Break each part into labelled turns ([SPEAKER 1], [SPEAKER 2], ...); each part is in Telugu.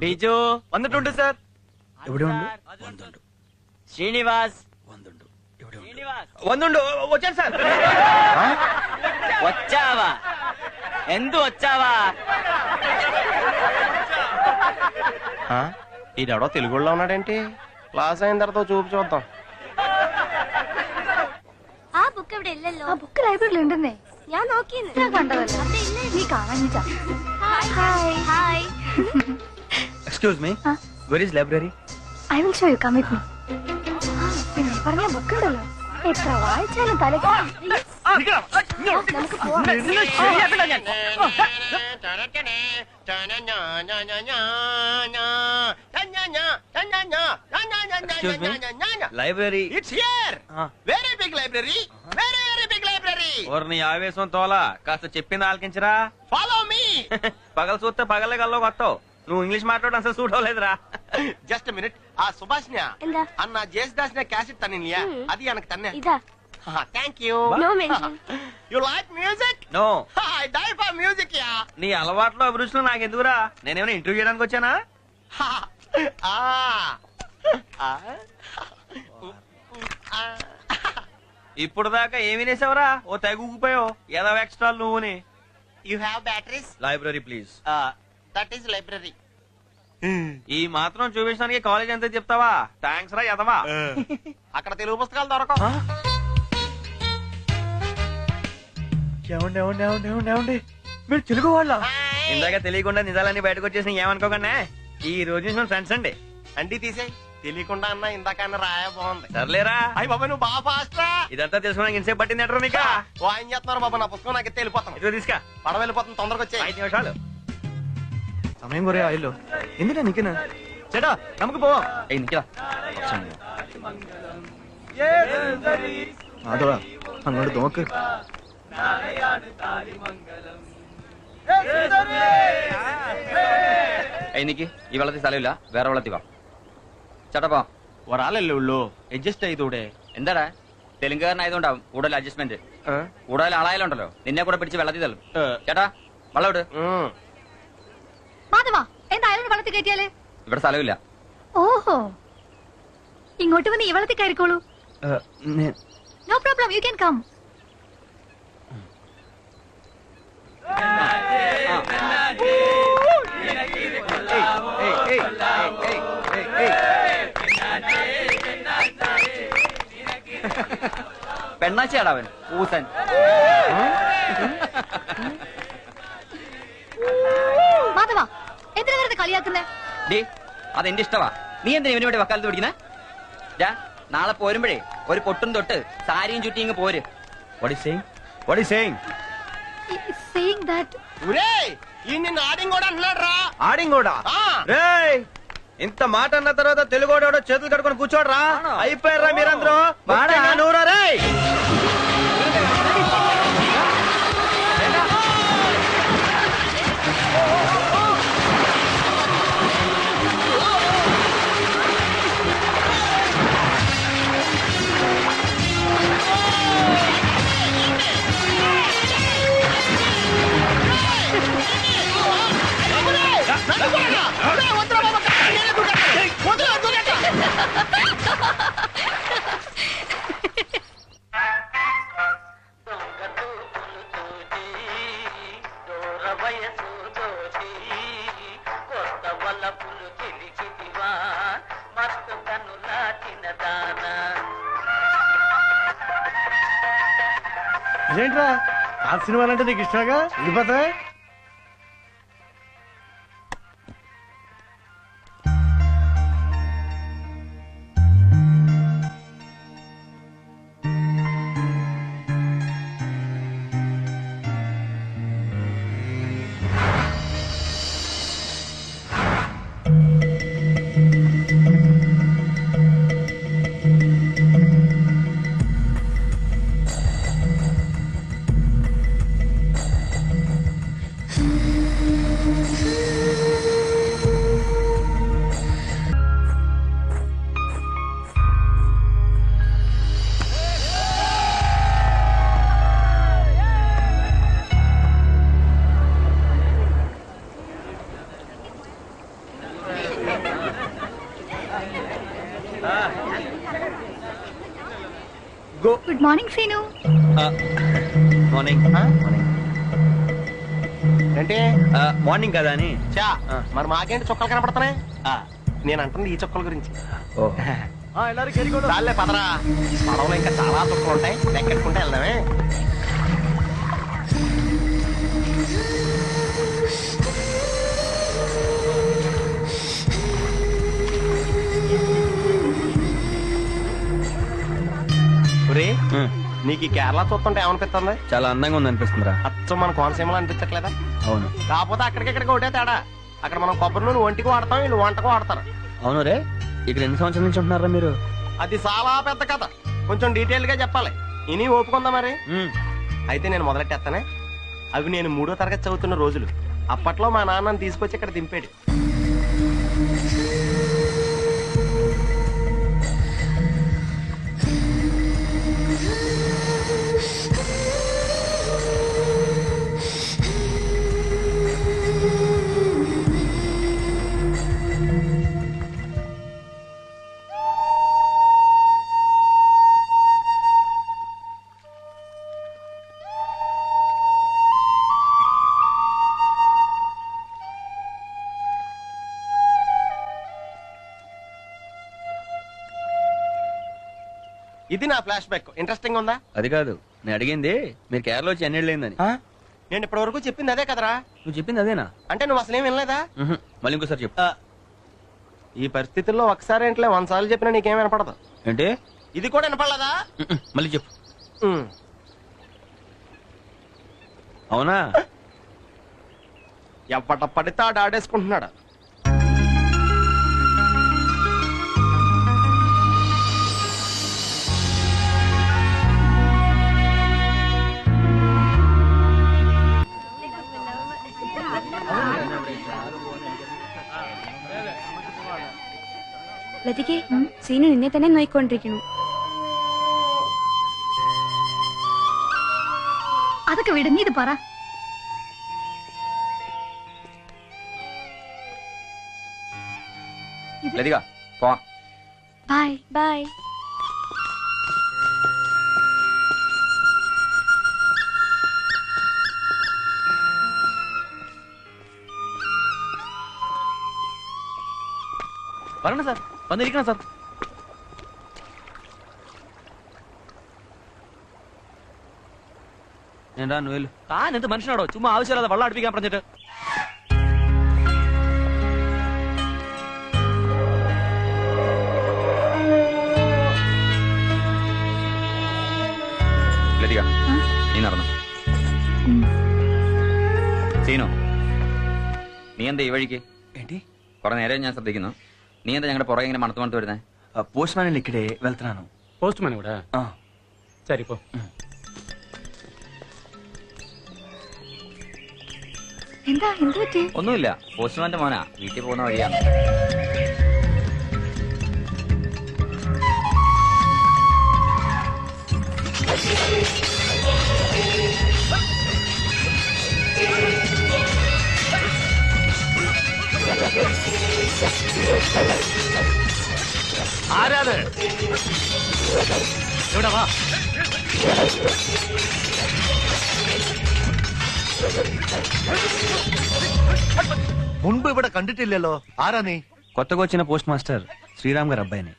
[SPEAKER 1] ബിജു വന്നിട്ടുണ്ട് സാർ. ശ്രീനിവാസ് വന്നുണ്ട്. వచ్చాను సార్. వచ్చావా? ఎందు వచ్చావా? ఈడెవడో తెలుగులో ఉన్నాడేంటి? క్లాస్ అయిన తర్వాత చూపు చూద్దాం.
[SPEAKER 2] ആ ബുക്ക് ഇവിടെ ഇല്ലല്ലോ. ആ ബുക്ക് ലൈബ്രറിയിൽ ഉണ്ടെന്നേ. ഞാൻ നോക്കിയെന്ന്. ഞാൻ കണ്ടതല്ലോ. നീ കാണാഞ്ഞിട്ടാ. Hi hi.
[SPEAKER 1] Excuse me, where is library?
[SPEAKER 2] I will show you, come with me. പിന്നെ പറഞ്ഞ ബുക്ക് ഉണ്ടല്ലോ, എത്ര വായിച്ചാലും തലക്ക്. നമുക്ക് പോവാം.
[SPEAKER 1] Library
[SPEAKER 3] it's here. Very big library, very very big library.
[SPEAKER 1] నీ ఆవేశం తోలా కాస్త చెప్పింది ఆలకించరా.
[SPEAKER 3] Follow me.
[SPEAKER 1] పగల చూస్తే పగలే గల్లో కొత్తావు. నువ్వు ఇంగ్లీష్ మాట్లాడడం అసలు సూట్ అవ్వలేదురా.
[SPEAKER 3] Just minute. ఆ సుభాష్నియా
[SPEAKER 2] എന്താ
[SPEAKER 3] అన్న జేసుదాస్ క్యాసెట్ తన్నియా, అది எனக்கு తన్నే.
[SPEAKER 2] ఇదా?
[SPEAKER 3] Thank you.
[SPEAKER 2] No mention.
[SPEAKER 3] You like music?
[SPEAKER 1] No.
[SPEAKER 3] I die for music yeah.
[SPEAKER 1] నీ అలవాట్లో అభిరుచులు నాకెందుకురా? నేనేమైనా ఇంటర్వ్యూ చేయడానికి వచ్చానా? ఇప్పుడు దాకా ఏమి నేసావరా? ఓ తెగ ఊగిపోయావు. ఏదో ఎక్స్ట్రా నువ్వుని.
[SPEAKER 3] You have batteries?
[SPEAKER 1] Library please.
[SPEAKER 3] That is library.
[SPEAKER 1] ఈ మాత్రం చూపించడానికి కాలేజ్ అంతా చెప్తావా? థ్యాంక్స్ రా యదవా.
[SPEAKER 3] అక్కడ తెలుగు పుస్తకాలు దొరకవు.
[SPEAKER 1] మీరు తెలుగు వాళ్ళ? ఇందాక తెలియకుండా నిజాలన్నీ బయటకు వచ్చేసి ఏమనుకోకుండా ఈ రోజు నుంచి మన ఫ్రెండ్స్ అండి.
[SPEAKER 3] అండి తీసేయ్. తెలియకుండా అన్నా ఇందాక అన్న రాయ బాగుంది.
[SPEAKER 1] సర్లేరా.
[SPEAKER 3] అయ్యి బాబా నువ్వు బాగా ఫాస్ట్ రా.
[SPEAKER 1] ఇదంతా తెలుసుకోవడానికి ఇంతసేపు పట్టింది అంటారు నీకా?
[SPEAKER 3] ఏం చేస్తున్నారు బాబా? నా పుస్తకం నాకు వెళ్ళిపోతాను.
[SPEAKER 1] ఇదిగో తీసుకా.
[SPEAKER 3] పడవ వెళ్ళిపోతుంది, తొందరగా వచ్చే.
[SPEAKER 1] 5 నిమిషాలు സമയം കുറെ ആയല്ലോ. എന്തിനാ നിക്കുന്ന? ചേട്ടാ നമുക്ക് പോവാം. അതോടാ അങ്ങോട്ട് നോക്ക്. എനിക്ക് ഈ വെള്ളത്തിൽ സ്ഥലമില്ല, വേറെ വെള്ളത്തിൽ വാ. ചേട്ടാ പോ.
[SPEAKER 3] ഒരാളല്ലേ ഉള്ളൂ, അഡ്ജസ്റ്റ് ചെയ്തൂടെ?
[SPEAKER 1] എന്താടാ തെലുങ്കുകാരനായതുകൊണ്ടാവും കൂടുതൽ അഡ്ജസ്റ്റ്മെന്റ്. കൂടുതൽ ആളായാലുണ്ടല്ലോ നിന്നെ കൂടെ പിടിച്ച് വെള്ളത്തിൽ തള്ളും. ചേട്ടാ വെള്ളം ഇട്.
[SPEAKER 2] മാധവാ, എന്തായാലും വെള്ളത്തിൽ കയറ്റിയാലേ?
[SPEAKER 1] ഇവിടെ സ്ഥലമില്ല.
[SPEAKER 2] ഓഹോ, ഇങ്ങോട്ട് വന്ന് ഈ വെള്ളത്തിൽ കയറിക്കോളൂ. No problem, you can come.
[SPEAKER 1] പെണ്ണാച്ചിയാടാ അവൻ ഊസൻ.
[SPEAKER 2] മാധവാ, എന്തിനാ വെറുതെ കളിയാക്കുന്നേ?
[SPEAKER 1] അതെന്റെ ഇഷ്ടമാ. നീ എന്തിനാ ഇവന് വേണ്ടി വക്കാലത്ത് പിടിക്കുന്നേ? നാളെ പോരുമ്പോഴേ ഒരു പൊട്ടും തൊട്ട് സാരിയും ചുറ്റി ഇങ്ങ് പോര്. What is saying? What is saying?
[SPEAKER 2] He's saying that.
[SPEAKER 1] ఆడింగోడా? రేయ్, ఇంత మాట అన్న తర్వాత తెలుగోడో చేతులు కట్టుకొని కూర్చోడరా. అయిపోయారా మీరందరూ? నూరా రే.
[SPEAKER 4] అదేంట్రా ఆ సినిమాలంటే నీకు ఇష్టంగా వెళ్ళిపోతా?
[SPEAKER 2] Good morning Seenu.
[SPEAKER 5] మార్నింగ్
[SPEAKER 3] ఏంటి
[SPEAKER 5] మార్నింగ్ కదా అని
[SPEAKER 3] చా మరి మాకేంటి చుక్కలు కనపడుతున్నాయి నేను అంటుంది ఈ చుక్కల గురించి
[SPEAKER 4] ಎಲ್ಲರೂ ಕೇಳಿಕೊಂಡು
[SPEAKER 3] చాలే పదరా పడవలో ఇంకా చాలా చుక్కలు ఉంటాయి లెక్కెట్టుకుంటే వెళ్దామే ఒరే నీకు ఈ కేరళ చూస్తుంటే ఏమనిపిస్తుంది
[SPEAKER 5] చాలా అందంగా ఉంది అనిపిస్తుందిరా.
[SPEAKER 3] అచ్చం మన కోనసీమలో అనిపించట్లేదా
[SPEAKER 5] అవును
[SPEAKER 3] కాకపోతే అక్కడికిక్కడికి ఒకటే తేడా అక్కడ మనం కొబ్బరి నూనె ఒంటికి వాడతాం వీళ్ళు వంటకు వాడతారు
[SPEAKER 5] అవును రే. ఇక్కడ ఎన్ని సంవత్సరాల నుంచి ఉంటున్నారా మీరు?
[SPEAKER 3] అది చాలా పెద్ద కథ కొంచెం డీటెయిల్ గా చెప్పాలి ఇని ఓపుకుందా మరి అయితే నేను మొదలెట్టేస్తానే అవి నేను 3వ తరగతి చదువుతున్న రోజులు అప్పట్లో మా నాన్నని తీసుకొచ్చి ఇక్కడ దింపాడు ఇది నా ఫ్లాష్ బ్యాక్ ఇంట్రెస్టింగ్ ఉందా
[SPEAKER 5] అది కాదు నేను అడిగింది, మీరు కేరళ వచ్చి ఎన్నేళ్ళు అయిందని.
[SPEAKER 3] నేను ఇప్పటి వరకు చెప్పింది అదే కదరా
[SPEAKER 5] నువ్వు చెప్పింది అదేనా?
[SPEAKER 3] అంటే నువ్వు అసలేం వినలేదా
[SPEAKER 5] మళ్ళీ ఇంకోసారి చెప్పు.
[SPEAKER 3] ఈ పరిస్థితుల్లో ఒకసారి ఏంట్లే 100 సార్లు చెప్పినా నీకేం వినపడదు
[SPEAKER 5] ఏంటి?
[SPEAKER 3] ఇది కూడా వినపడలేదా
[SPEAKER 5] మళ్ళీ చెప్పు. అవునా?
[SPEAKER 3] ఎప్పట పడితే ఆడు ఆడేసుకుంటున్నాడు
[SPEAKER 2] ಲತಿಗೆ ಸೀನು ನಿನ್ನೆ ತಾನೇ ನೋಯ್ಕೊಂಡಿರಿക്കുന്നു. അതൊക്കെ വിടുന്ന ഇത് പറ.
[SPEAKER 1] ലതിക പോ.
[SPEAKER 2] Bye bye.
[SPEAKER 5] വരണം സാർ, വന്നിരിക്കണം സാർ. എന്താ നോയൽ താൻ എന്ത് മനുഷ്യനാടോ ചുമ്മാ ആവശ്യമില്ലാതെ വെള്ളം അടുപ്പിക്കാൻ പറഞ്ഞിട്ട്.
[SPEAKER 1] ലതിക നീ നടന്നു. സീനു നീ എന്താ ഈ വഴിക്ക്?
[SPEAKER 5] ఏంటి?
[SPEAKER 1] കുറെ നേരം ഞാൻ ശ്രദ്ധിക്കുന്നു. നീ എന്താ ഞങ്ങളുടെ പുറകെ ഇങ്ങനെ മണത്ത് വരുന്നേ?
[SPEAKER 5] పోస్ట్ మ్యాన్ ఇక్కడే వెళ్తున్నాను.
[SPEAKER 4] పోస్ట్ మ్యాన్ కూడా సరిపో.
[SPEAKER 2] എന്താ എന്ത് പറ്റി?
[SPEAKER 1] ഒന്നുമില്ല, പോസ്റ്റ്മാന്റെ മോനാ, വീട്ടിൽ പോകുന്ന വഴിയാണ്.
[SPEAKER 4] ആരാത്? ഇവിടെ വാ.
[SPEAKER 6] മുൻപ് ഇവിടെ കണ്ടിട്ടില്ലല്ലോ. ആരാ നീ?
[SPEAKER 5] కొత్తగా వచ్చిన పోస్ట్ మాస్టర్ శ్రీరామ్ గారు అబ్బాయిని.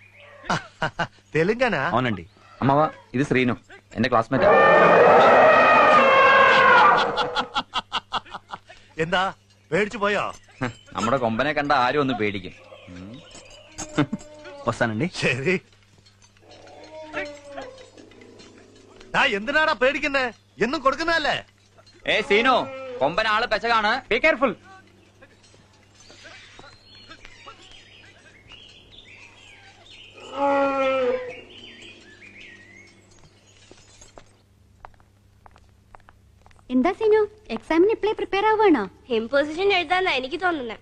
[SPEAKER 6] തെലുങ്കാന?
[SPEAKER 5] అవునండి.
[SPEAKER 1] അമ്മവാ, ഇത് ശ്രീനു, എന്റെ ക്ലാസ്മേറ്റാ.
[SPEAKER 6] എന്താ പേടിച്ചു പോയോ?
[SPEAKER 1] നമ്മുടെ കൊമ്പനെ കണ്ട ആരും ഒന്ന് പേടിക്കും.
[SPEAKER 5] వస్తానండి.
[SPEAKER 6] ശരി. എന്തിനാടാ പേടിക്കുന്നേ? എന്നും കൊടുക്കുന്നതല്ലേ?
[SPEAKER 1] ഏ സീനു, കൊമ്പൻ ആള് പെശകാണ്, ബി കെയർഫുൾ.
[SPEAKER 2] എന്താ സീനു, എക്സാമിന് ഇപ്പളേ പ്രിപ്പയർ ആവുകയാണോ?
[SPEAKER 7] ഇമ്പോസിഷൻ എഴുതാന്നാ എനിക്ക് തോന്നുന്നത്.